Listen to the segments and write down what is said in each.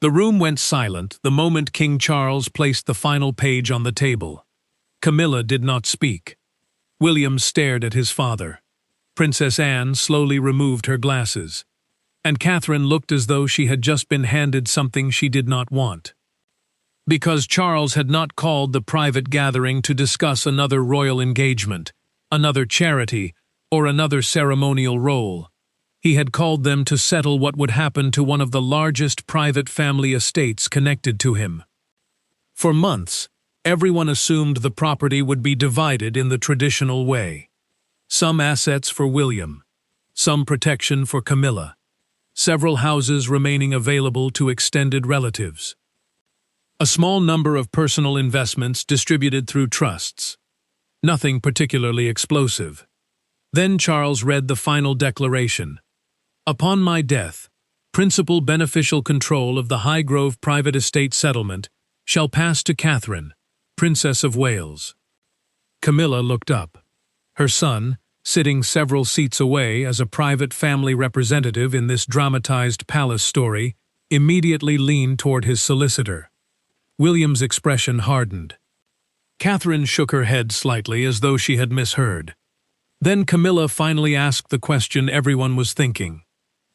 The room went silent the moment King Charles placed the final page on the table. Camilla did not speak. William stared at his father. Princess Anne slowly removed her glasses, and Catherine looked as though she had just been handed something she did not want. Because Charles had not called the private gathering to discuss another royal engagement, another charity, or another ceremonial role. He had called them to settle what would happen to one of the largest private family estates connected to him. For months, everyone assumed the property would be divided in the traditional way. Some assets for William, some protection for Camilla, several houses remaining available to extended relatives. A small number of personal investments distributed through trusts. Nothing particularly explosive. Then Charles read the final declaration. Upon my death, principal beneficial control of the Highgrove private estate settlement shall pass to Catherine, Princess of Wales. Camilla looked up. Her son, sitting several seats away as a private family representative in this dramatized palace story, immediately leaned toward his solicitor. William's expression hardened. Catherine shook her head slightly as though she had misheard. Then Camilla finally asked the question everyone was thinking.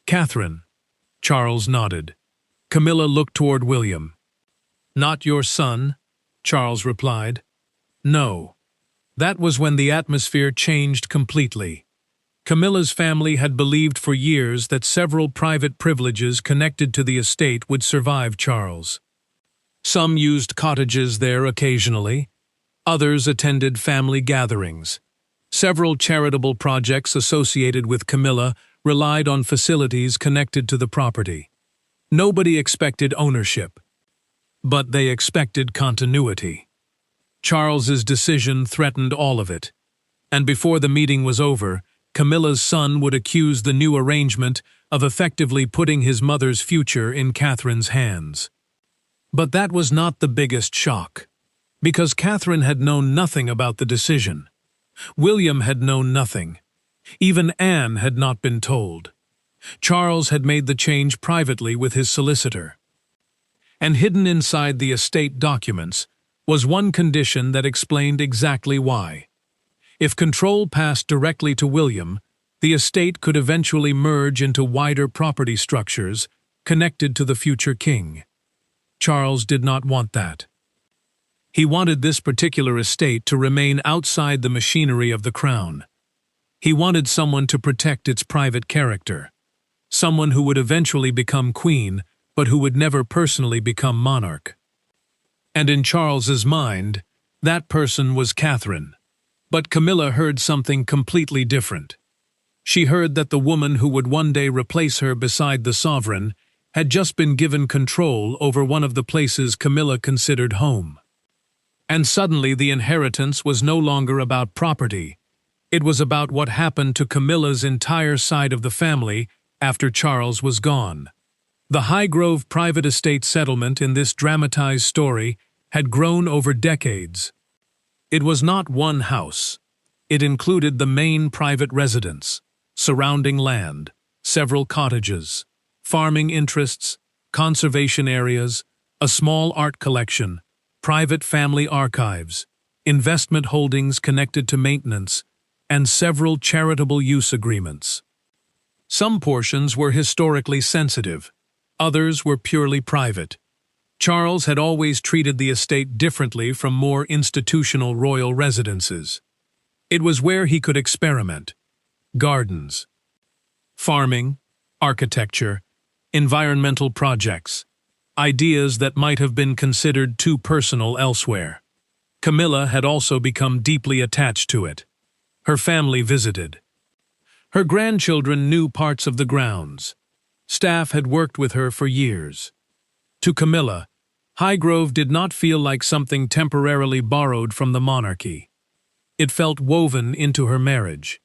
Catherine. Charles nodded. Camilla looked toward William. Not your son, Charles replied. No. That was when the atmosphere changed completely. Camilla's family had believed for years that several private privileges connected to the estate would survive Charles. Some used cottages there occasionally. Others attended family gatherings. Several charitable projects associated with Camilla relied on facilities connected to the property. Nobody expected ownership, but they expected continuity. Charles's decision threatened all of it, and before the meeting was over, Camilla's son would accuse the new arrangement of effectively putting his mother's future in Catherine's hands. But that was not the biggest shock, because Catherine had known nothing about the decision. William had known nothing. Even Anne had not been told. Charles had made the change privately with his solicitor. And hidden inside the estate documents was one condition that explained exactly why. If control passed directly to William, the estate could eventually merge into wider property structures connected to the future king. Charles did not want that. He wanted this particular estate to remain outside the machinery of the crown. He wanted someone to protect its private character, someone who would eventually become queen, but who would never personally become monarch. And in Charles's mind, that person was Catherine. But Camilla heard something completely different. She heard that the woman who would one day replace her beside the sovereign had just been given control over one of the places Camilla considered home. And suddenly the inheritance was no longer about property. It was about what happened to Camilla's entire side of the family after Charles was gone. The Highgrove private estate settlement in this dramatized story had grown over decades. It was not one house. It included the main private residence, surrounding land, several cottages, farming interests, conservation areas, a small art collection, private family archives, investment holdings connected to maintenance, and several charitable use agreements. Some portions were historically sensitive, others were purely private. Charles had always treated the estate differently from more institutional royal residences. It was where he could experiment. Gardens, farming, architecture, environmental projects, ideas that might have been considered too personal elsewhere. Camilla had also become deeply attached to it. Her family visited. Her grandchildren knew parts of the grounds. Staff had worked with her for years. To Camilla, Highgrove did not feel like something temporarily borrowed from the monarchy. It felt woven into her marriage.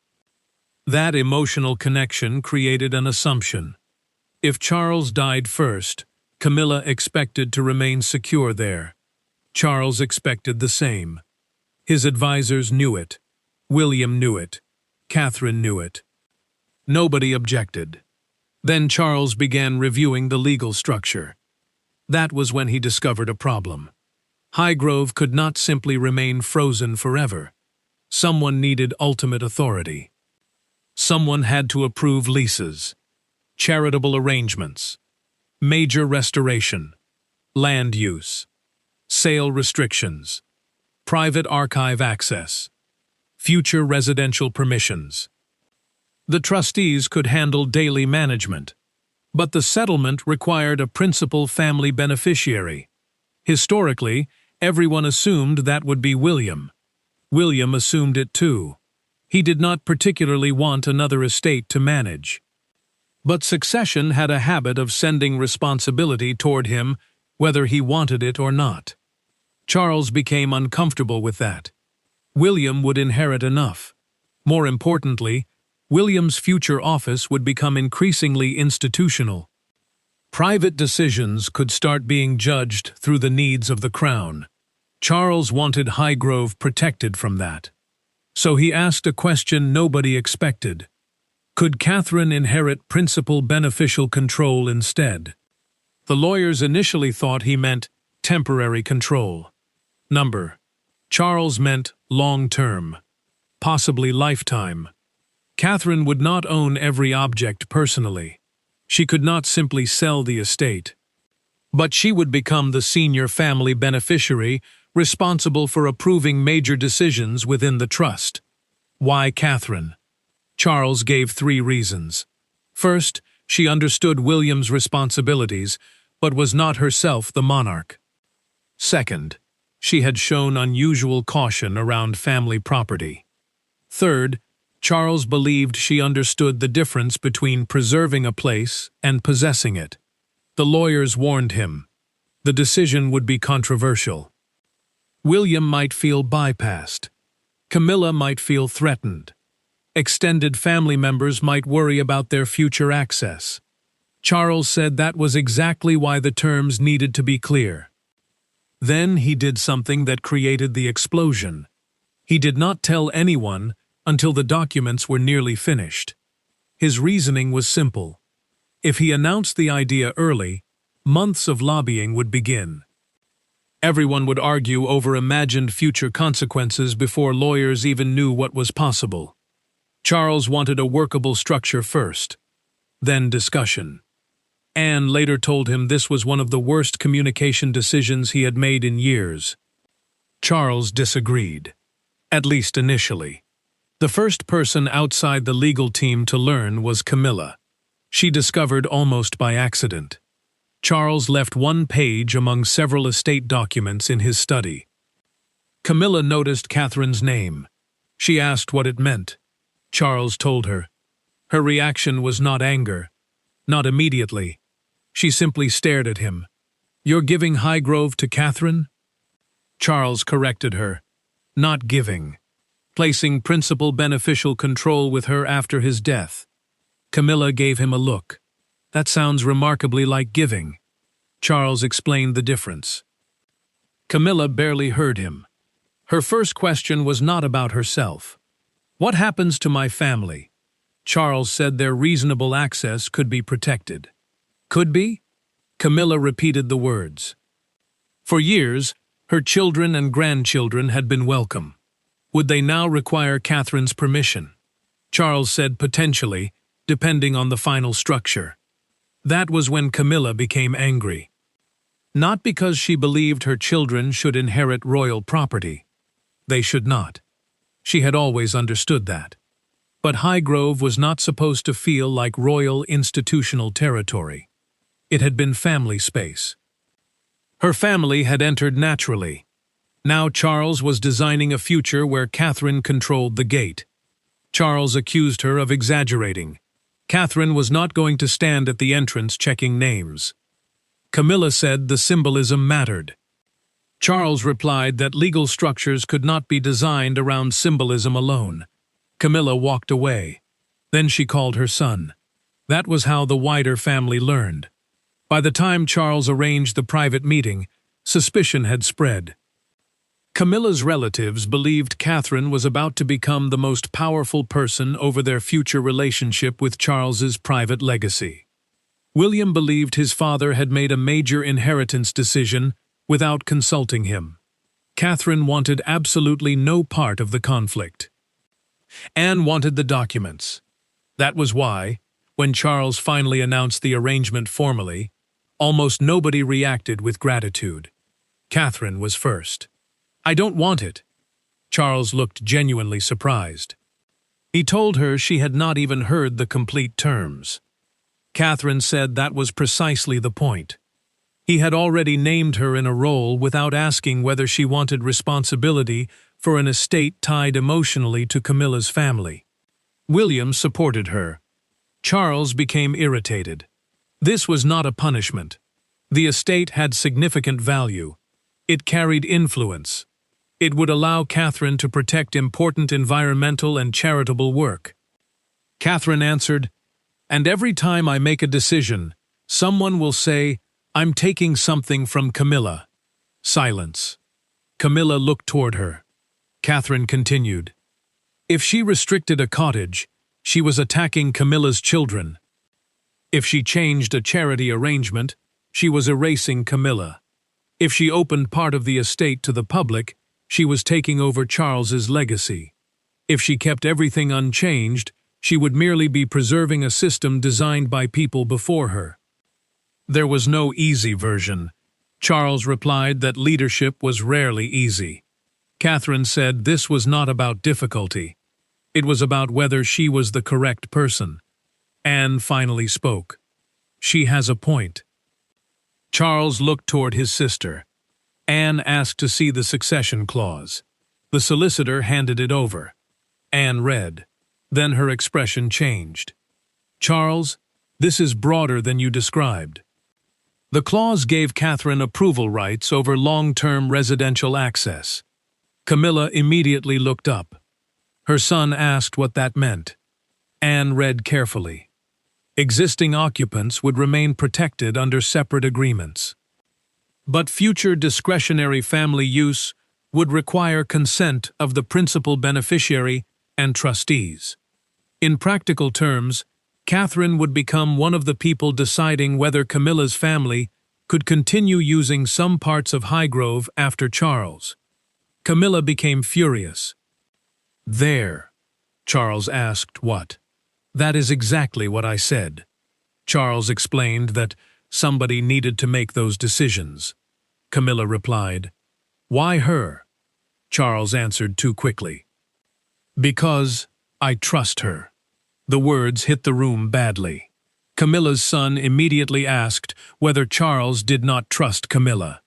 That emotional connection created an assumption. If Charles died first, Camilla expected to remain secure there. Charles expected the same. His advisors knew it. William knew it. Catherine knew it. Nobody objected. Then Charles began reviewing the legal structure. That was when he discovered a problem. Highgrove could not simply remain frozen forever. Someone needed ultimate authority. Someone had to approve leases, charitable arrangements, major restoration, land use, sale restrictions, private archive access, future residential permissions. The trustees could handle daily management, but the settlement required a principal family beneficiary. Historically, everyone assumed that would be William. William assumed it too. He did not particularly want another estate to manage. But succession had a habit of sending responsibility toward him, whether he wanted it or not. Charles became uncomfortable with that. William would inherit enough. More importantly, William's future office would become increasingly institutional. Private decisions could start being judged through the needs of the crown. Charles wanted Highgrove protected from that. So he asked a question nobody expected. Could Catherine inherit principal beneficial control instead? The lawyers initially thought he meant temporary control. Charles meant long-term, possibly lifetime. Catherine would not own every object personally. She could not simply sell the estate. But she would become the senior family beneficiary, responsible for approving major decisions within the trust. Why Catherine? Charles gave 3 reasons. First, she understood William's responsibilities, but was not herself the monarch. Second, she had shown unusual caution around family property. Third, Charles believed she understood the difference between preserving a place and possessing it. The lawyers warned him. The decision would be controversial. William might feel bypassed. Camilla might feel threatened. Extended family members might worry about their future access. Charles said that was exactly why the terms needed to be clear. Then he did something that created the explosion. He did not tell anyone until the documents were nearly finished. His reasoning was simple. If he announced the idea early, months of lobbying would begin. Everyone would argue over imagined future consequences before lawyers even knew what was possible. Charles wanted a workable structure first, then discussion. Anne later told him this was one of the worst communication decisions he had made in years. Charles disagreed, at least initially. The first person outside the legal team to learn was Camilla. She discovered almost by accident. Charles left 1 page among several estate documents in his study. Camilla noticed Catherine's name. She asked what it meant. Charles told her. Her reaction was not anger. Not immediately. She simply stared at him. "You're giving Highgrove to Catherine?" Charles corrected her. Not giving. Placing principal beneficial control with her after his death. Camilla gave him a look. That sounds remarkably like giving. Charles explained the difference. Camilla barely heard him. Her first question was not about herself. What happens to my family? Charles said their reasonable access could be protected. Could be? Camilla repeated the words. For years, her children and grandchildren had been welcome. Would they now require Catherine's permission? Charles said potentially, depending on the final structure. That was when Camilla became angry. Not because she believed her children should inherit royal property. They should not. She had always understood that. But Highgrove was not supposed to feel like royal institutional territory. It had been family space. Her family had entered naturally. Now Charles was designing a future where Catherine controlled the gate. Charles accused her of exaggerating. Catherine was not going to stand at the entrance checking names. Camilla said the symbolism mattered. Charles replied that legal structures could not be designed around symbolism alone. Camilla walked away. Then she called her son. That was how the wider family learned. By the time Charles arranged the private meeting, suspicion had spread. Camilla's relatives believed Catherine was about to become the most powerful person over their future relationship with Charles's private legacy. William believed his father had made a major inheritance decision without consulting him. Catherine wanted absolutely no part of the conflict. Anne wanted the documents. That was why, when Charles finally announced the arrangement formally, almost nobody reacted with gratitude. Catherine was first. "I don't want it." Charles looked genuinely surprised. He told her she had not even heard the complete terms. Catherine said that was precisely the point. He had already named her in a role without asking whether she wanted responsibility for an estate tied emotionally to Camilla's family. William supported her. Charles became irritated. This was not a punishment. The estate had significant value. It carried influence. It would allow Catherine to protect important environmental and charitable work. Catherine answered, "And every time I make a decision, someone will say, 'I'm taking something from Camilla.'" Silence. Camilla looked toward her. Catherine continued, "If she restricted a cottage, she was attacking Camilla's children. If she changed a charity arrangement, she was erasing Camilla. If she opened part of the estate to the public, she was taking over Charles's legacy. If she kept everything unchanged, she would merely be preserving a system designed by people before her." There was no easy version. Charles replied that leadership was rarely easy. Catherine said this was not about difficulty. It was about whether she was the correct person. Anne finally spoke. "She has a point." Charles looked toward his sister. Anne asked to see the succession clause. The solicitor handed it over. Anne read. Then her expression changed. "Charles, this is broader than you described." The clause gave Catherine approval rights over long-term residential access. Camilla immediately looked up. Her son asked what that meant. Anne read carefully. Existing occupants would remain protected under separate agreements. But future discretionary family use would require consent of the principal beneficiary and trustees. In practical terms, Catherine would become one of the people deciding whether Camilla's family could continue using some parts of Highgrove after Charles. Camilla became furious. "There," Charles asked, "what?" "That is exactly what I said." Charles explained that somebody needed to make those decisions. Camilla replied, "Why her?" Charles answered too quickly. "Because I trust her." The words hit the room badly. Camilla's son immediately asked whether Charles did not trust Camilla.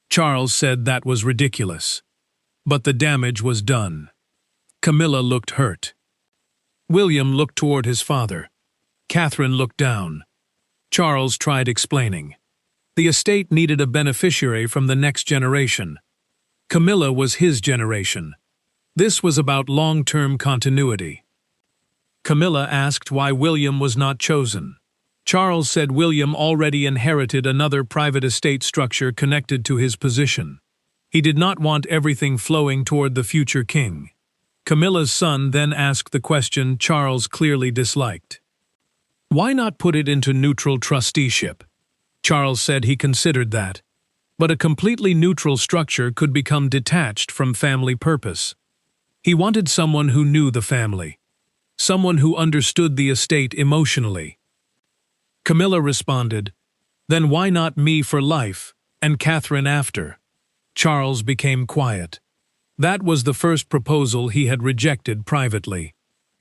Charles said that was ridiculous. But the damage was done. Camilla looked hurt. William looked toward his father. Catherine looked down. Charles tried explaining. The estate needed a beneficiary from the next generation. Camilla was his generation. This was about long-term continuity. Camilla asked why William was not chosen. Charles said William already inherited another private estate structure connected to his position. He did not want everything flowing toward the future king. Camilla's son then asked the question Charles clearly disliked. Why not put it into neutral trusteeship? Charles said he considered that, but a completely neutral structure could become detached from family purpose. He wanted someone who knew the family, someone who understood the estate emotionally. Camilla responded, "Then why not me for life, and Catherine after?" Charles became quiet. That was the first proposal he had rejected privately.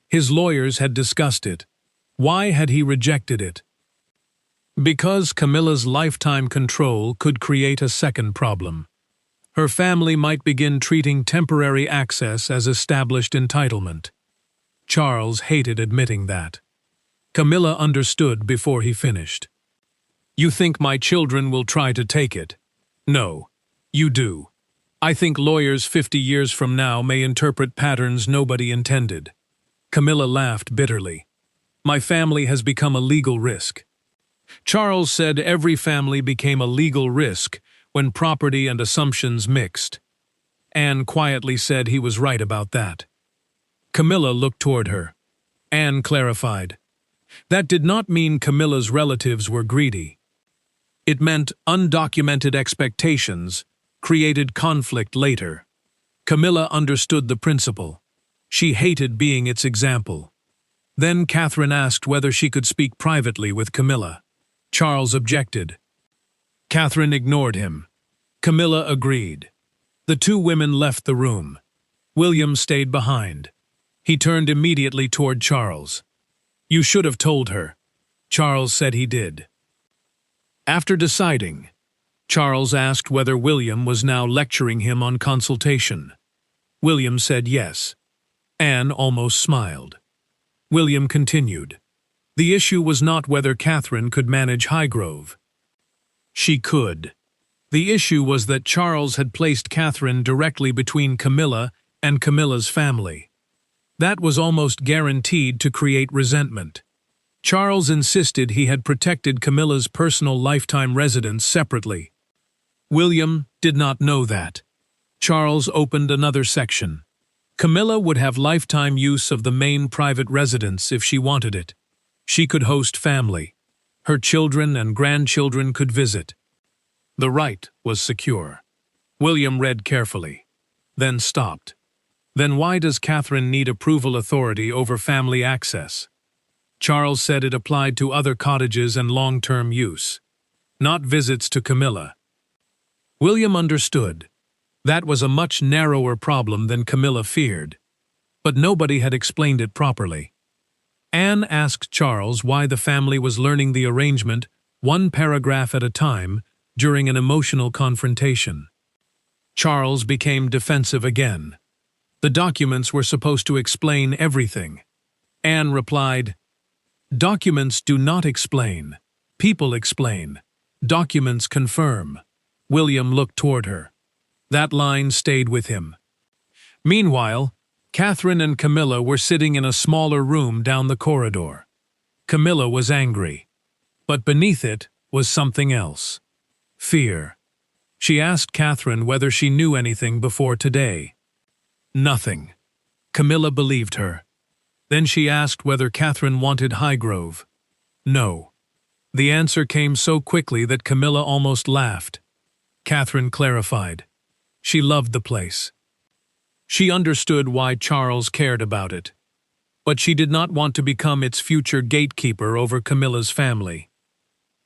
His lawyers had discussed it. Why had he rejected it? Because Camilla's lifetime control could create a second problem. Her family might begin treating temporary access as established entitlement. Charles hated admitting that. Camilla understood before he finished. "You think my children will try to take it? No, you do. I think lawyers 50 years from now may interpret patterns nobody intended." Camilla laughed bitterly. "My family has become a legal risk." Charles said every family became a legal risk when property and assumptions mixed. Anne quietly said he was right about that. Camilla looked toward her. Anne clarified, That did not mean Camilla's relatives were greedy. It meant undocumented expectations created conflict later. Camilla understood the principle. She hated being its example. Then Catherine asked whether she could speak privately with Camilla. Charles objected. Catherine ignored him. Camilla agreed. The two women left the room. William stayed behind. He turned immediately toward Charles. "You should have told her." Charles said he did. After deciding, Charles asked whether William was now lecturing him on consultation. William said yes. Anne almost smiled. William continued. The issue was not whether Catherine could manage Highgrove. She could. The issue was that Charles had placed Catherine directly between Camilla and Camilla's family. That was almost guaranteed to create resentment. Charles insisted he had protected Camilla's personal lifetime residence separately. William did not know that. Charles opened another section. Camilla would have lifetime use of the main private residence if she wanted it. She could host family. Her children and grandchildren could visit. The right was secure. William read carefully, then stopped. Then why does Catherine need approval authority over family access? Charles said it applied to other cottages and long-term use, not visits to Camilla. William understood. That was a much narrower problem than Camilla feared. But nobody had explained it properly. Anne asked Charles why the family was learning the arrangement one paragraph at a time during an emotional confrontation. Charles became defensive again. The documents were supposed to explain everything. Anne replied, "Documents do not explain. People explain. Documents confirm." William looked toward her. That line stayed with him. Meanwhile, Catherine and Camilla were sitting in a smaller room down the corridor. Camilla was angry, but beneath it was something else. Fear. She asked Catherine whether she knew anything before today. Nothing. Camilla believed her. Then she asked whether Catherine wanted Highgrove. No. The answer came so quickly that Camilla almost laughed. Catherine clarified. She loved the place. She understood why Charles cared about it. But she did not want to become its future gatekeeper over Camilla's family.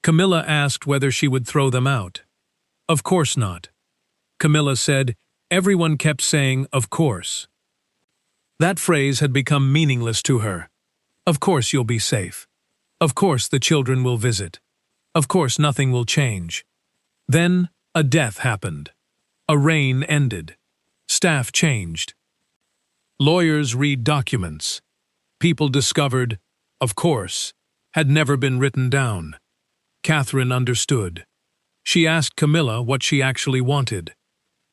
Camilla asked whether she would throw them out. Of course not. Camilla said, everyone kept saying, of course. That phrase had become meaningless to her. Of course you'll be safe. Of course the children will visit. Of course nothing will change. Then a death happened. A reign ended. Staff changed. Lawyers read documents. People discovered, of course, had never been written down. Catherine understood. She asked Camilla what she actually wanted,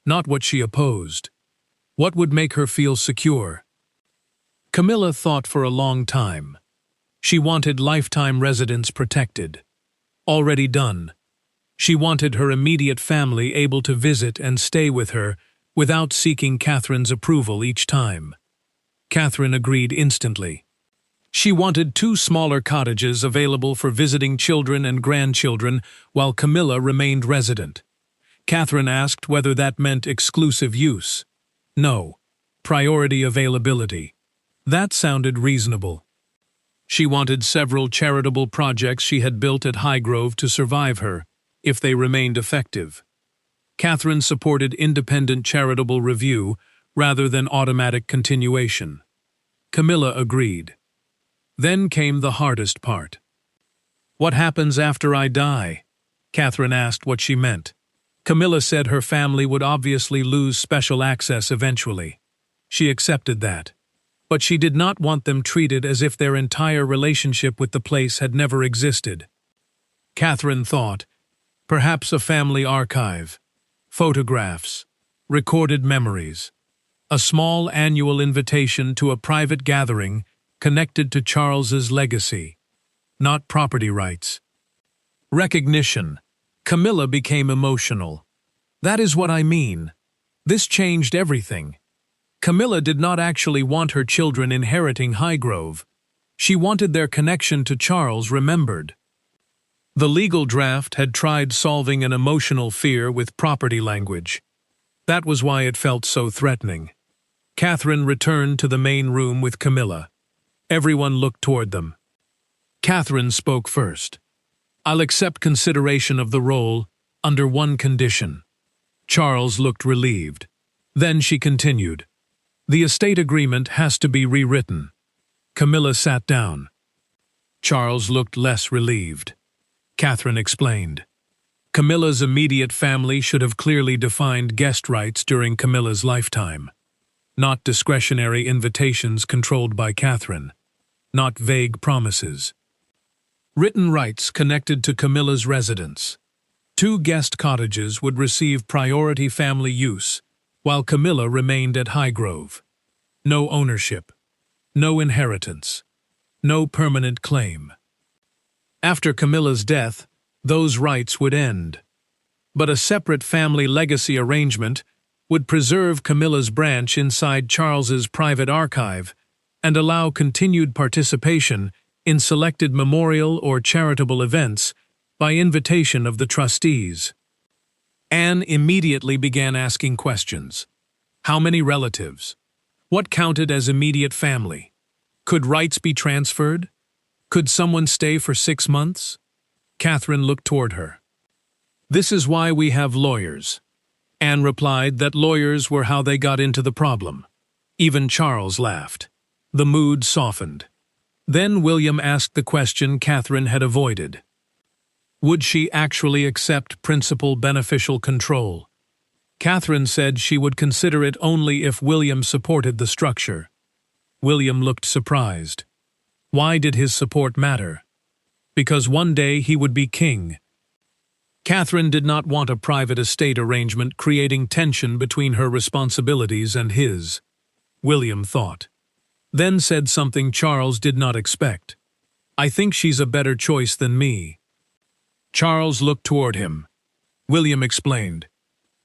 not what she opposed. What would make her feel secure? Camilla thought for a long time. She wanted lifetime residence protected. Already done. She wanted her immediate family able to visit and stay with her without seeking Catherine's approval each time. Catherine agreed instantly. She wanted 2 smaller cottages available for visiting children and grandchildren while Camilla remained resident. Catherine asked whether that meant exclusive use. No. Priority availability. That sounded reasonable. She wanted several charitable projects she had built at Highgrove to survive her, if they remained effective. Catherine supported independent charitable review rather than automatic continuation. Camilla agreed. Then came the hardest part. What happens after I die? Catherine asked what she meant. Camilla said her family would obviously lose special access eventually. She accepted that. But she did not want them treated as if their entire relationship with the place had never existed. Catherine thought, perhaps a family archive, photographs, recorded memories, a small annual invitation to a private gathering connected to Charles's legacy, not property rights. Recognition. Camilla became emotional. That is what I mean. This changed everything. Camilla did not actually want her children inheriting Highgrove. She wanted their connection to Charles remembered. The legal draft had tried solving an emotional fear with property language. That was why it felt so threatening. Catherine returned to the main room with Camilla. Everyone looked toward them. Catherine spoke first. "I'll accept consideration of the role under one condition." Charles looked relieved. Then she continued. "The estate agreement has to be rewritten." Camilla sat down. Charles looked less relieved. Catherine explained. Camilla's immediate family should have clearly defined guest rights during Camilla's lifetime. Not discretionary invitations controlled by Catherine. Not vague promises. Written rights connected to Camilla's residence. 2 guest cottages would receive priority family use, while Camilla remained at Highgrove. No ownership. No inheritance. No permanent claim. After Camilla's death, those rights would end. But a separate family legacy arrangement would preserve Camilla's branch inside Charles's private archive and allow continued participation in selected memorial or charitable events by invitation of the trustees. Anne immediately began asking questions. How many relatives? What counted as immediate family? Could rights be transferred? Could someone stay for 6 months? Catherine looked toward her. "This is why we have lawyers." Anne replied that lawyers were how they got into the problem. Even Charles laughed. The mood softened. Then William asked the question Catherine had avoided. Would she actually accept principal beneficial control? Catherine said she would consider it only if William supported the structure. William looked surprised. Why did his support matter? Because one day he would be king. Catherine did not want a private estate arrangement creating tension between her responsibilities and his. William thought. Then said something Charles did not expect. "I think she's a better choice than me." Charles looked toward him. William explained.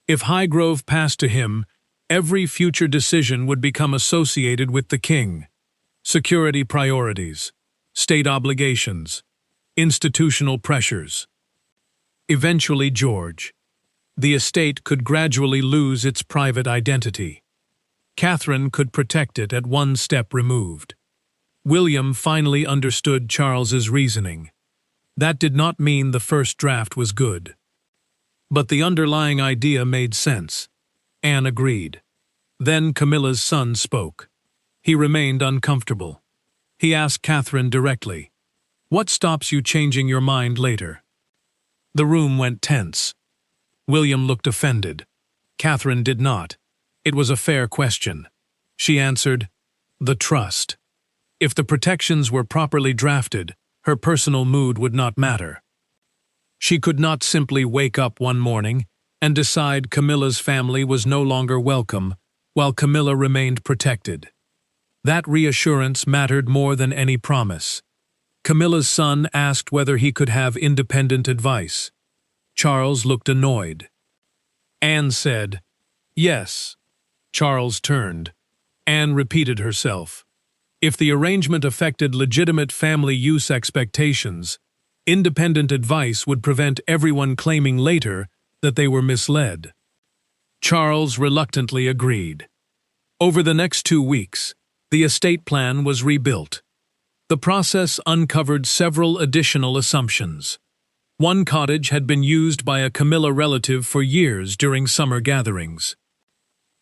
If Highgrove passed to him, every future decision would become associated with the king. Security priorities, state obligations, institutional pressures. Eventually George. The estate could gradually lose its private identity. Catherine could protect it at one step removed. William finally understood Charles's reasoning. That did not mean the first draft was good. But the underlying idea made sense. Anne agreed. Then Camilla's son spoke. He remained uncomfortable. He asked Catherine directly, "What stops you changing your mind later?" The room went tense. William looked offended. Catherine did not. It was a fair question. She answered, "The trust. If the protections were properly drafted, her personal mood would not matter." She could not simply wake up one morning and decide Camilla's family was no longer welcome, while Camilla remained protected. That reassurance mattered more than any promise. Camilla's son asked whether he could have independent advice. Charles looked annoyed. Anne said, "Yes." Charles turned. Anne repeated herself. If the arrangement affected legitimate family use expectations, independent advice would prevent everyone claiming later that they were misled. Charles reluctantly agreed. Over the next 2 weeks, the estate plan was rebuilt. The process uncovered several additional assumptions. One cottage had been used by a Camilla relative for years during summer gatherings.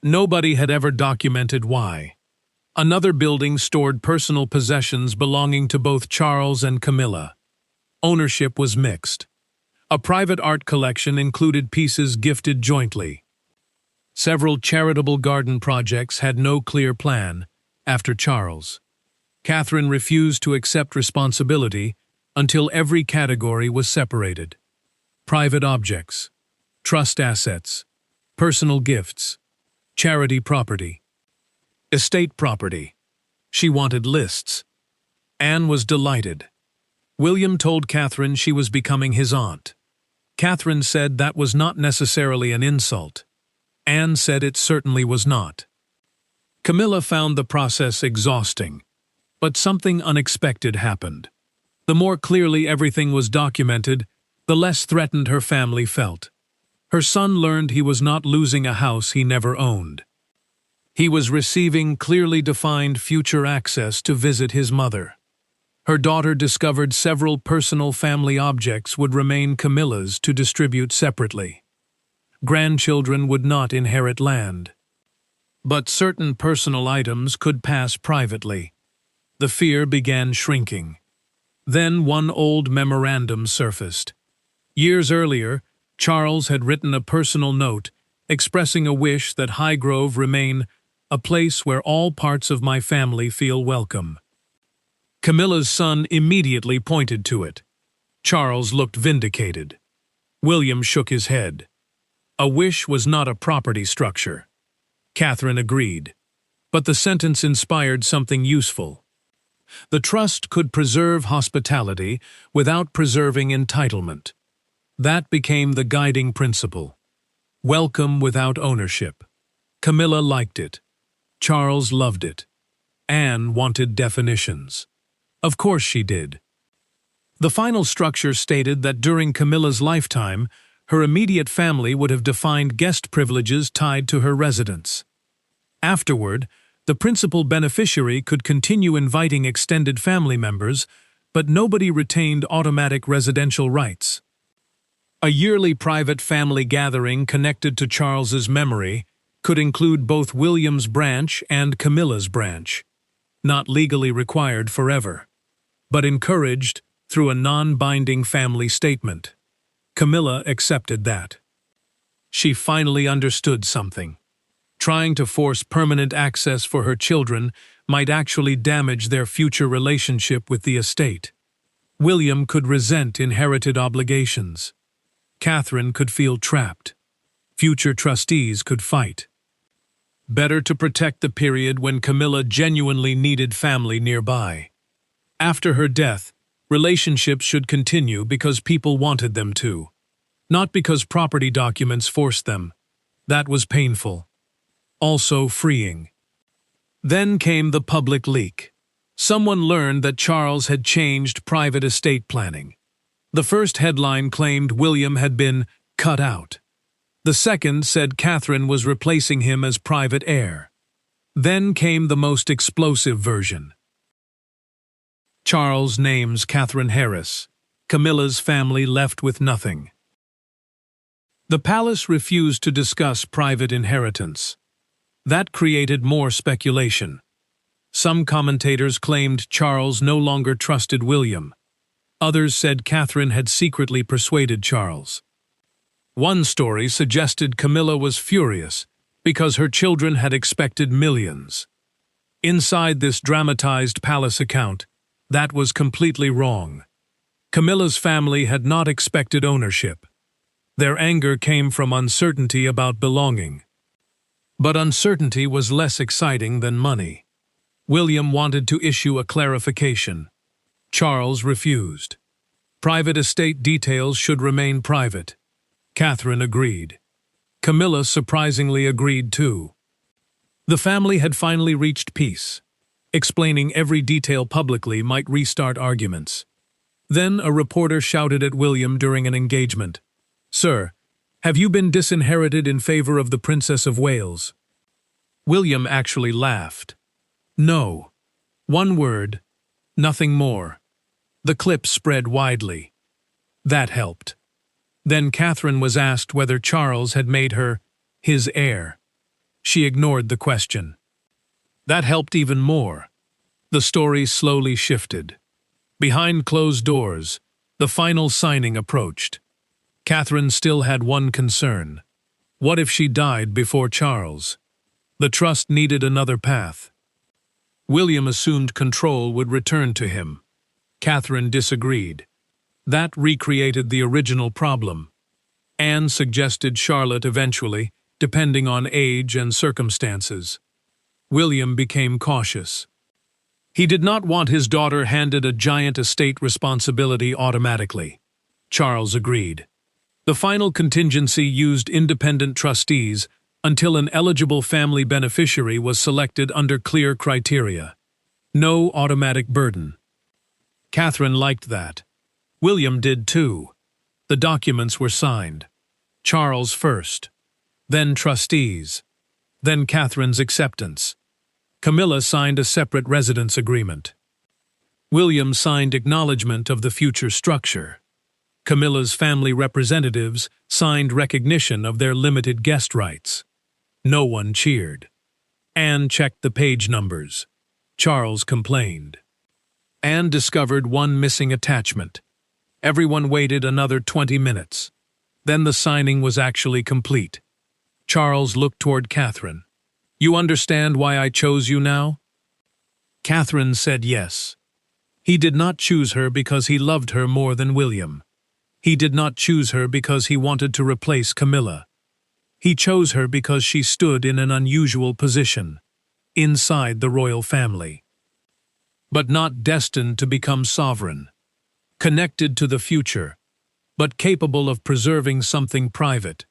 Nobody had ever documented why. Another building stored personal possessions belonging to both Charles and Camilla. Ownership was mixed. A private art collection included pieces gifted jointly. Several charitable garden projects had no clear plan after Charles. Catherine refused to accept responsibility until every category was separated. Private objects, trust assets, personal gifts, charity property, estate property. She wanted lists. Anne was delighted. William told Catherine she was becoming his aunt. Catherine said that was not necessarily an insult. Anne said it certainly was not. Camilla found the process exhausting. But something unexpected happened. The more clearly everything was documented, the less threatened her family felt. Her son learned he was not losing a house he never owned. He was receiving clearly defined future access to visit his mother. Her daughter discovered several personal family objects would remain Camilla's to distribute separately. Grandchildren would not inherit land. But certain personal items could pass privately. The fear began shrinking. Then one old memorandum surfaced. Years earlier, Charles had written a personal note expressing a wish that Highgrove remain a place where all parts of my family feel welcome. Camilla's son immediately pointed to it. Charles looked vindicated. William shook his head. A wish was not a property structure. Catherine agreed. But the sentence inspired something useful. The trust could preserve hospitality without preserving entitlement. That became the guiding principle. Welcome without ownership. Camilla liked it. Charles loved it. Anne wanted definitions. Of course she did. The final structure stated that during Camilla's lifetime, her immediate family would have defined guest privileges tied to her residence. Afterward, the principal beneficiary could continue inviting extended family members, but nobody retained automatic residential rights. A yearly private family gathering connected to Charles's memory could include both William's branch and Camilla's branch, not legally required forever, but encouraged through a non-binding family statement. Camilla accepted that. She finally understood something. Trying to force permanent access for her children might actually damage their future relationship with the estate. William could resent inherited obligations. Catherine could feel trapped. Future trustees could fight. Better to protect the period when Camilla genuinely needed family nearby. After her death, relationships should continue because people wanted them to, not because property documents forced them. That was painful. Also freeing. Then came the public leak. Someone learned that Charles had changed private estate planning. The first headline claimed William had been cut out. The second said Catherine was replacing him as private heir. Then came the most explosive version. Charles names Catherine Harris. Camilla's family left with nothing. The palace refused to discuss private inheritance. That created more speculation. Some commentators claimed Charles no longer trusted William. Others said Catherine had secretly persuaded Charles. One story suggested Camilla was furious because her children had expected millions. Inside this dramatized palace account, that was completely wrong. Camilla's family had not expected ownership. Their anger came from uncertainty about belonging. But uncertainty was less exciting than money. William wanted to issue a clarification. Charles refused. Private estate details should remain private. Catherine agreed. Camilla surprisingly agreed too. The family had finally reached peace. Explaining every detail publicly might restart arguments. Then a reporter shouted at William during an engagement, "Sir, have you been disinherited in favor of the Princess of Wales?" William actually laughed. No. One word. Nothing more. The clip spread widely. That helped. Then Catherine was asked whether Charles had made her his heir. She ignored the question. That helped even more. The story slowly shifted. Behind closed doors, the final signing approached. Catherine still had one concern. What if she died before Charles? The trust needed another path. William assumed control would return to him. Catherine disagreed. That recreated the original problem. Anne suggested Charlotte eventually, depending on age and circumstances. William became cautious. He did not want his daughter handed a giant estate responsibility automatically. Charles agreed. The final contingency used independent trustees until an eligible family beneficiary was selected under clear criteria. No automatic burden. Catherine liked that. William did too. The documents were signed. Charles first, then trustees, then Catherine's acceptance. Camilla signed a separate residence agreement. William signed acknowledgement of the future structure. Camilla's family representatives signed recognition of their limited guest rights. No one cheered. Anne checked the page numbers. Charles complained. Anne discovered one missing attachment. Everyone waited another 20 minutes. Then the signing was actually complete. Charles looked toward Catherine. "You understand why I chose you now?" Catherine said yes. He did not choose her because he loved her more than William. He did not choose her because he wanted to replace Camilla. He chose her because she stood in an unusual position, inside the royal family. But not destined to become sovereign. Connected to the future, but capable of preserving something private.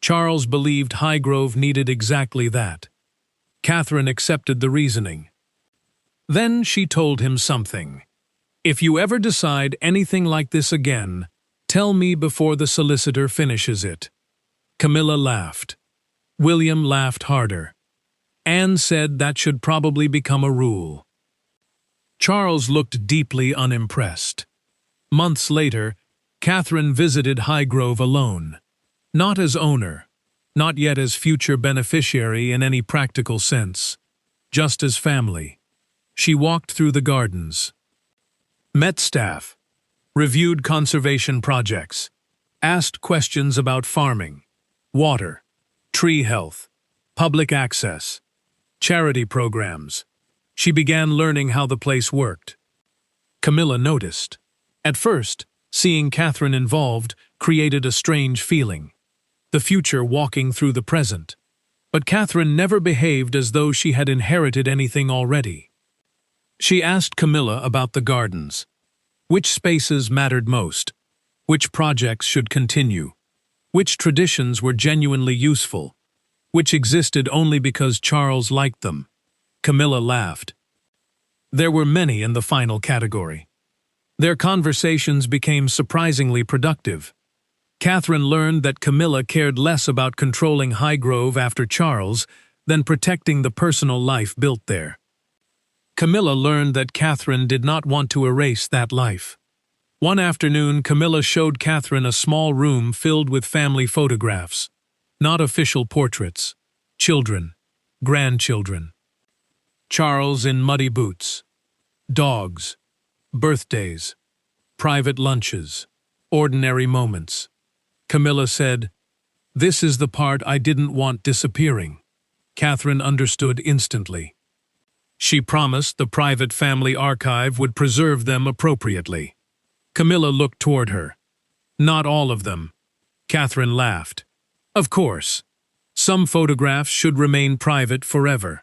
Charles believed Highgrove needed exactly that. Catherine accepted the reasoning. Then she told him something. "If you ever decide anything like this again, tell me before the solicitor finishes it." Camilla laughed. William laughed harder. Anne said that should probably become a rule. Charles looked deeply unimpressed. Months later, Catherine visited Highgrove alone. Not as owner, not yet as future beneficiary in any practical sense, just as family. She walked through the gardens, met staff, reviewed conservation projects, asked questions about farming, water, tree health, public access, charity programs. She began learning how the place worked. Camilla noticed. At first, seeing Catherine involved created a strange feeling. The future walking through the present. But Catherine never behaved as though she had inherited anything already. She asked Camilla about the gardens. Which spaces mattered most? Which projects should continue? Which traditions were genuinely useful? Which existed only because Charles liked them? Camilla laughed. There were many in the final category. Their conversations became surprisingly productive. Catherine learned that Camilla cared less about controlling Highgrove after Charles than protecting the personal life built there. Camilla learned that Catherine did not want to erase that life. One afternoon, Camilla showed Catherine a small room filled with family photographs. Not official portraits. Children. Grandchildren. Charles in muddy boots. Dogs. Birthdays. Private lunches. Ordinary moments. Camilla said, "This is the part I didn't want disappearing." Catherine understood instantly. She promised the private family archive would preserve them appropriately. Camilla looked toward her. "Not all of them." Catherine laughed. "Of course. Some photographs should remain private forever."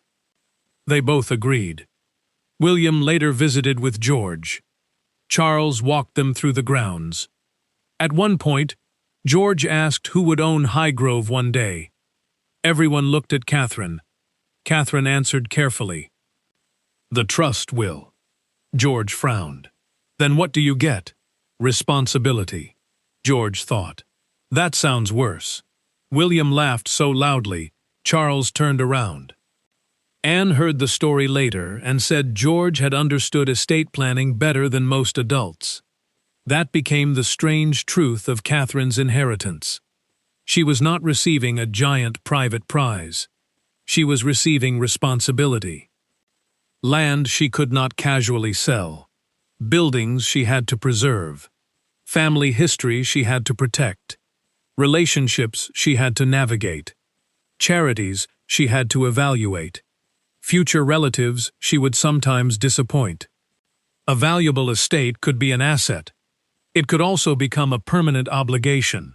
They both agreed. William later visited with George. Charles walked them through the grounds. At one point, George asked who would own Highgrove one day. Everyone looked at Catherine. Catherine answered carefully. "The trust will." George frowned. "Then what do you get?" "Responsibility." George thought. "That sounds worse." William laughed so loudly, Charles turned around. Anne heard the story later and said George had understood estate planning better than most adults. That became the strange truth of Catherine's inheritance. She was not receiving a giant private prize. She was receiving responsibility. Land she could not casually sell. Buildings she had to preserve. Family history she had to protect. Relationships she had to navigate. Charities she had to evaluate. Future relatives she would sometimes disappoint. A valuable estate could be an asset. It could also become a permanent obligation.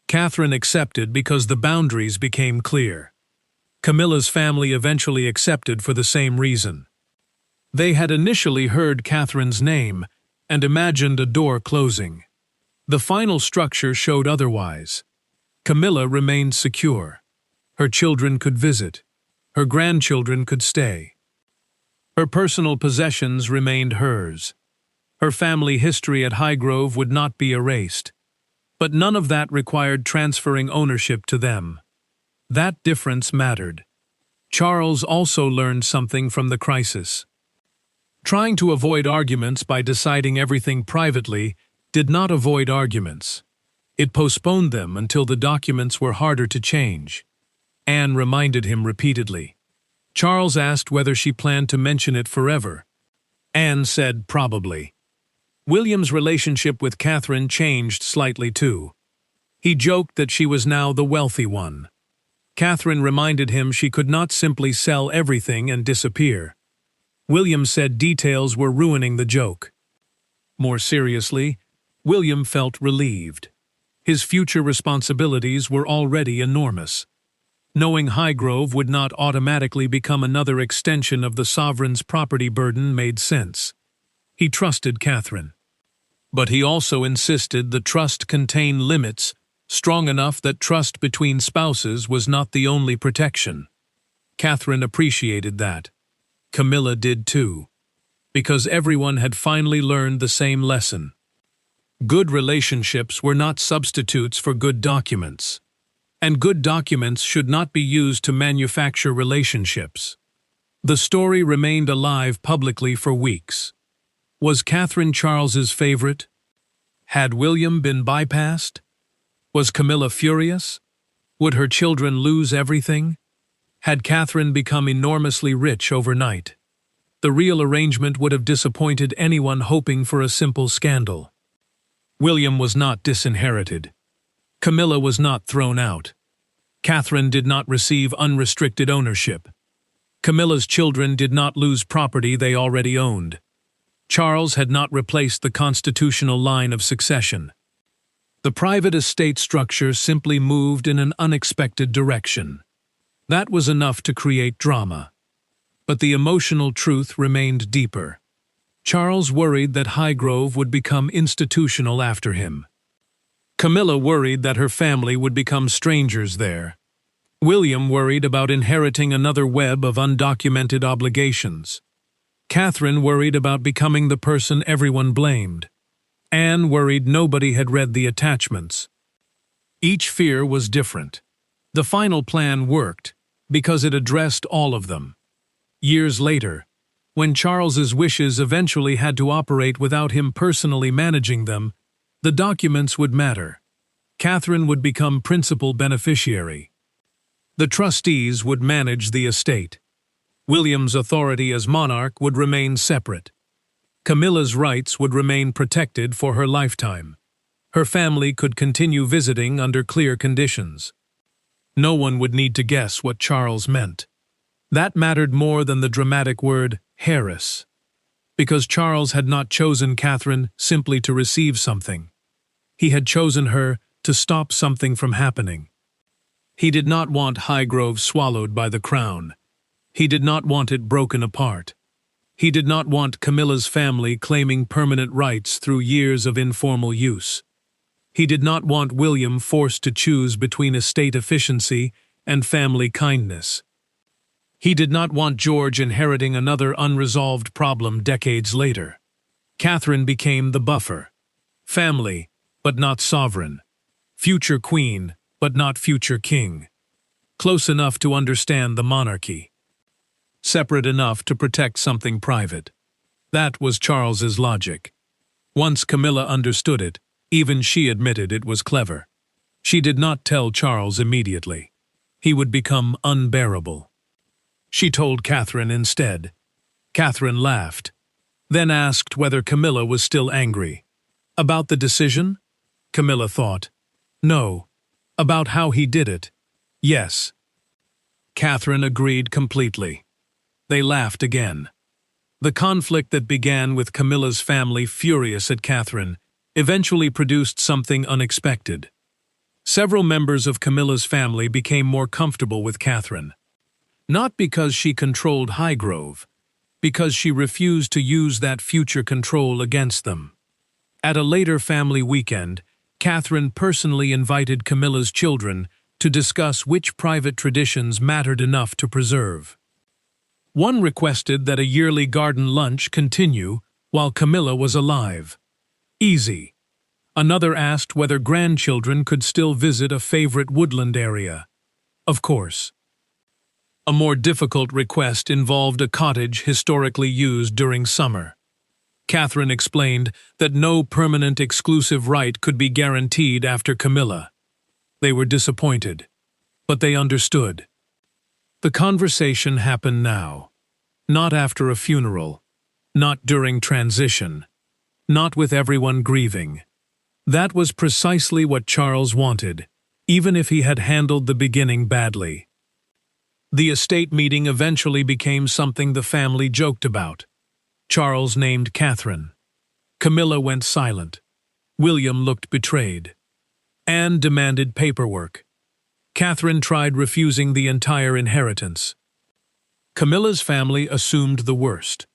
Catherine accepted because the boundaries became clear. Camilla's family eventually accepted for the same reason. They had initially heard Catherine's name and imagined a door closing. The final structure showed otherwise. Camilla remained secure. Her children could visit. Her grandchildren could stay. Her personal possessions remained hers. Her family history at Highgrove would not be erased. But none of that required transferring ownership to them. That difference mattered. Charles also learned something from the crisis. Trying to avoid arguments by deciding everything privately did not avoid arguments. It postponed them until the documents were harder to change. Anne reminded him repeatedly. Charles asked whether she planned to mention it forever. Anne said probably. William's relationship with Catherine changed slightly too. He joked that she was now the wealthy one. Catherine reminded him she could not simply sell everything and disappear. William said details were ruining the joke. More seriously, William felt relieved. His future responsibilities were already enormous. Knowing Highgrove would not automatically become another extension of the sovereign's property burden made sense. He trusted Catherine. But he also insisted the trust contain limits strong enough that trust between spouses was not the only protection. Catherine appreciated that. Camilla did too. Because everyone had finally learned the same lesson. Good relationships were not substitutes for good documents. And good documents should not be used to manufacture relationships. The story remained alive publicly for weeks. Was Catherine Charles's favorite? Had William been bypassed? Was Camilla furious? Would her children lose everything? Had Catherine become enormously rich overnight? The real arrangement would have disappointed anyone hoping for a simple scandal. William was not disinherited. Camilla was not thrown out. Catherine did not receive unrestricted ownership. Camilla's children did not lose property they already owned. Charles had not replaced the constitutional line of succession. The private estate structure simply moved in an unexpected direction. That was enough to create drama. But the emotional truth remained deeper. Charles worried that Highgrove would become institutional after him. Camilla worried that her family would become strangers there. William worried about inheriting another web of undocumented obligations. Catherine worried about becoming the person everyone blamed. Anne worried nobody had read the attachments. Each fear was different. The final plan worked because it addressed all of them. Years later, when Charles's wishes eventually had to operate without him personally managing them, the documents would matter. Catherine would become principal beneficiary. The trustees would manage the estate. William's authority as monarch would remain separate. Camilla's rights would remain protected for her lifetime. Her family could continue visiting under clear conditions. No one would need to guess what Charles meant. That mattered more than the dramatic word heiress. Because Charles had not chosen Catherine simply to receive something. He had chosen her to stop something from happening. He did not want Highgrove swallowed by the crown. He did not want it broken apart. He did not want Camilla's family claiming permanent rights through years of informal use. He did not want William forced to choose between estate efficiency and family kindness. He did not want George inheriting another unresolved problem decades later. Catherine became the buffer. Family, but not sovereign. Future queen, but not future king. Close enough to understand the monarchy. Separate enough to protect something private. That was Charles's logic. Once Camilla understood it, even she admitted it was clever. She did not tell Charles immediately. He would become unbearable. She told Catherine instead. Catherine laughed, then asked whether Camilla was still angry. About the decision? Camilla thought. No. About how he did it? Yes. Catherine agreed completely. They laughed again. The conflict that began with Camilla's family furious at Catherine eventually produced something unexpected. Several members of Camilla's family became more comfortable with Catherine. Not because she controlled Highgrove, because she refused to use that future control against them. At a later family weekend, Catherine personally invited Camilla's children to discuss which private traditions mattered enough to preserve. One requested that a yearly garden lunch continue while Camilla was alive. Easy. Another asked whether grandchildren could still visit a favorite woodland area. Of course. A more difficult request involved a cottage historically used during summer. Catherine explained that no permanent exclusive right could be guaranteed after Camilla. They were disappointed, but they understood. The conversation happened now, not after a funeral, not during transition, not with everyone grieving. That was precisely what Charles wanted, even if he had handled the beginning badly. The estate meeting eventually became something the family joked about. Charles named Catherine. Camilla went silent. William looked betrayed. Anne demanded paperwork. Catherine tried refusing the entire inheritance. Camilla's family assumed the worst.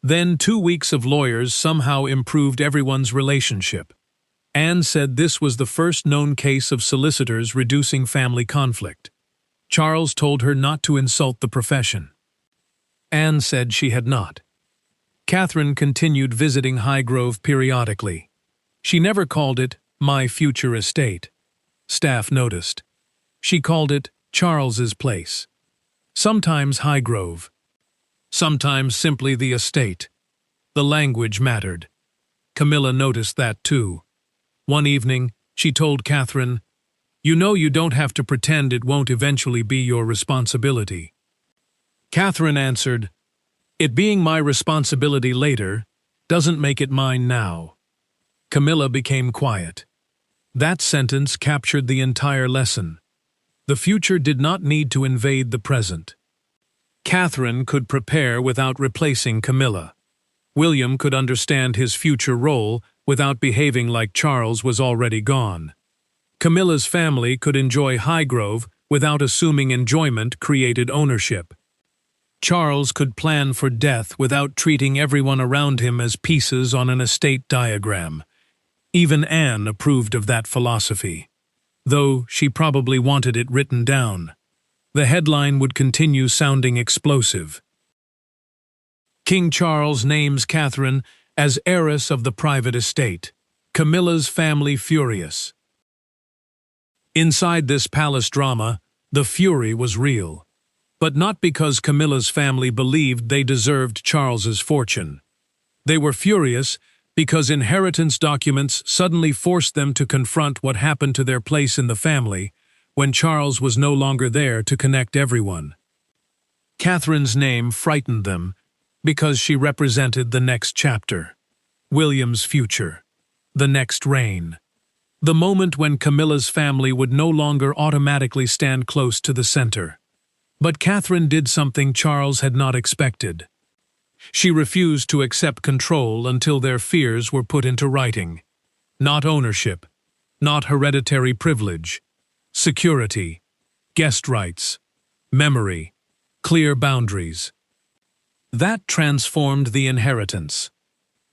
Then 2 weeks of lawyers somehow improved everyone's relationship. Anne said this was the first known case of solicitors reducing family conflict. Charles told her not to insult the profession. Anne said she had not. Catherine continued visiting Highgrove periodically. She never called it my future estate. Staff noticed. She called it Charles's place. Sometimes Highgrove. Sometimes simply the estate. The language mattered. Camilla noticed that too. One evening, she told Catherine, "You know you don't have to pretend it won't eventually be your responsibility." Catherine answered, "It being my responsibility later doesn't make it mine now." Camilla became quiet. That sentence captured the entire lesson. The future did not need to invade the present. Catherine could prepare without replacing Camilla. William could understand his future role without behaving like Charles was already gone. Camilla's family could enjoy Highgrove without assuming enjoyment created ownership. Charles could plan for death without treating everyone around him as pieces on an estate diagram. Even Anne approved of that philosophy, though she probably wanted it written down. The headline would continue sounding explosive. King Charles names Catherine as heiress of the private estate. Camilla's family furious. Inside this palace drama, the fury was real. But not because Camilla's family believed they deserved Charles's fortune. They were furious because inheritance documents suddenly forced them to confront what happened to their place in the family when Charles was no longer there to connect everyone. Catherine's name frightened them because she represented the next chapter, William's future, the next reign, the moment when Camilla's family would no longer automatically stand close to the center. But Catherine did something Charles had not expected. She refused to accept control until their fears were put into writing. Not ownership, not hereditary privilege, security, guest rights, memory, clear boundaries. That transformed the inheritance.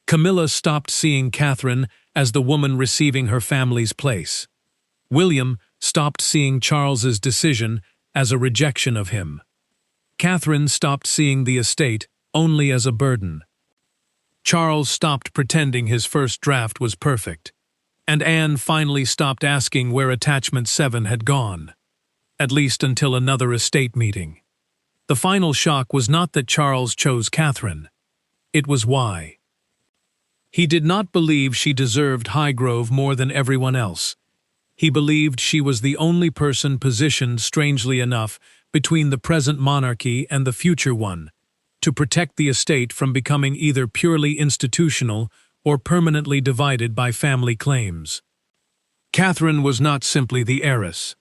Camilla stopped seeing Catherine as the woman receiving her family's place. William stopped seeing Charles's decision as a rejection of him. Catherine stopped seeing the estate only as a burden. Charles stopped pretending his first draft was perfect, and Anne finally stopped asking where Attachment 7 had gone, at least until another estate meeting. The final shock was not that Charles chose Catherine. It was why. He did not believe she deserved Highgrove more than everyone else. He believed she was the only person positioned, strangely enough, between the present monarchy and the future one, to protect the estate from becoming either purely institutional or permanently divided by family claims. Catherine was not simply the heiress.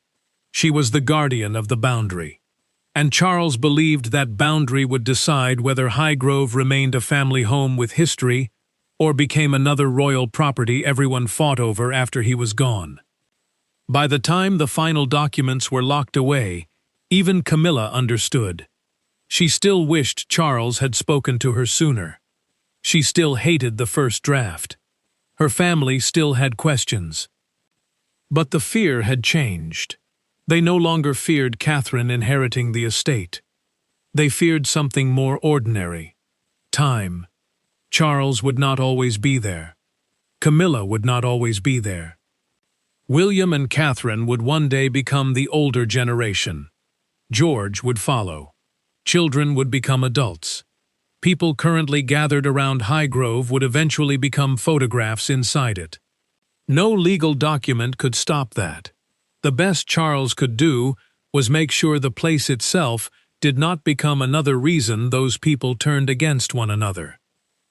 She was the guardian of the boundary. And Charles believed that boundary would decide whether Highgrove remained a family home with history or became another royal property everyone fought over after he was gone. By the time the final documents were locked away, even Camilla understood. She still wished Charles had spoken to her sooner. She still hated the first draft. Her family still had questions. But the fear had changed. They no longer feared Catherine inheriting the estate. They feared something more ordinary. Time. Charles would not always be there. Camilla would not always be there. William and Catherine would one day become the older generation. George would follow. Children would become adults. People currently gathered around Highgrove would eventually become photographs inside it. No legal document could stop that. The best Charles could do was make sure the place itself did not become another reason those people turned against one another.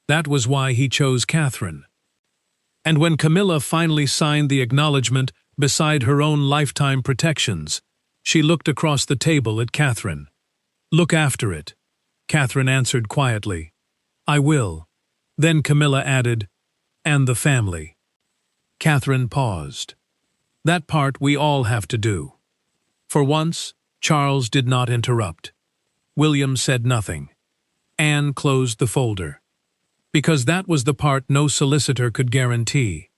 That was why he chose Catherine. And when Camilla finally signed the acknowledgement beside her own lifetime protections, she looked across the table at Catherine. "Look after it," Catherine answered quietly. "I will." Then Camilla added, "And the family." Catherine paused. That part we all have to do. For once, Charles did not interrupt. William said nothing. Anne closed the folder. Because that was the part no solicitor could guarantee.